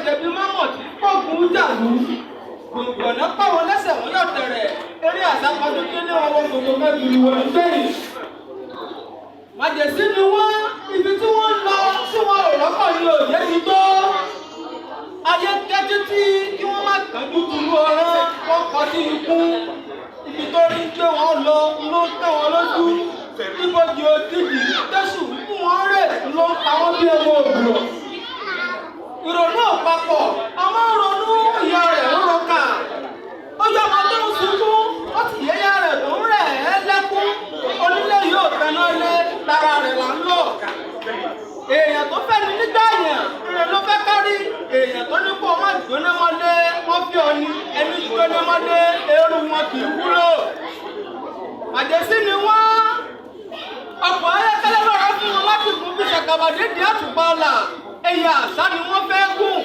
jẹ̀bi mọ́mọ́ tí kóògùn jàlú gbọ̀ngbọ̀nà pàwọn lẹ́sẹ̀ wọ́n yọ̀ tẹ̀rẹ̀ eré àsápajù kí ní wọn wọ́n gbogbo mẹ́bìrì wọn gbẹ̀yìn. Màjèsí ni wọ́n ibi tí wọ́n lọ tí wọ́n ò rọ́pọ̀ ní òye ti tó. Ayé kẹ́tí tí kí wọ́n má kánjú túlú ọ̀rán wọ́n kọ́ sí ikú. Ibi tó rí gbé wọn lọ ló tẹ̀ wọ́n lójú. Ibojì òjijì tẹ́sù fún wọn rè ló ń pa wọ́n bí ẹwọ òwúrọ̀. Ìrònú àpapọ̀ àwọn ronú ìyá rẹ̀ ń roka. Ó yọ ọmọ tó ń sunkún ó sì yẹ́yà rẹ̀ tó ń rẹ̀ ẹ́ lẹ́kún. Onílé yóò tẹná lé lára rẹ̀ là ń lò. Èèyàn tó fẹ́ ni nígbà yẹn rẹ̀ ló fẹ́ kárí. Èèyàn tó ní kó má jóná mọ́lé wọ́n fi ọ̀ni ẹni jóná mọ́lé eérú wọn kì í wúlò. Màjèsí ni wọ́n. Ọ̀pọ̀ ayẹ́kẹ́lẹ́ lọ́rọ̀ fún wọn láti fún bí ṣàkàbàdé di àtùpà ọ̀la. Ẹ̀yà àṣà ni wọ́n fẹ́ gùn.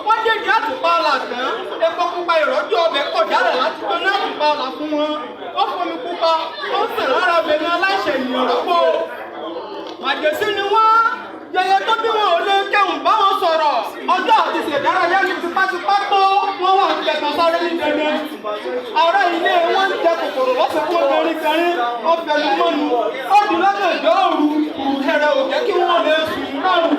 Wọ́n dé di àtùpà ọ̀la tán. Epo pupa ìrọ́jú ọbẹ̀ kọ̀ jálẹ̀ láti gbóná àtùpà ọ̀la fún wọn. Ó fomi pupa, ó ń sàn lára obìnrin aláìṣẹ̀ ènìyàn rọ́pò. Màjèsí ni wọ́n. Yẹyẹ tó bí wọn ò lè kẹ́hùn bá wọn sọ̀rọ̀. Ọjọ́ àti ìṣèdárayá ní tipátipá tó wọ́n wà ní ẹ̀kan sáré ní dandan. Ará ilé wọn ń jẹ kòkòrò lọ́sẹ̀ fún obìnrin kẹrin. Ó fẹnu mọ́nu. Ó di lọ́dọ̀ ìjọ́ òru. Ìrùhẹ̀rẹ̀ ò jẹ́ kí wọ́n lè sùn rọrùn.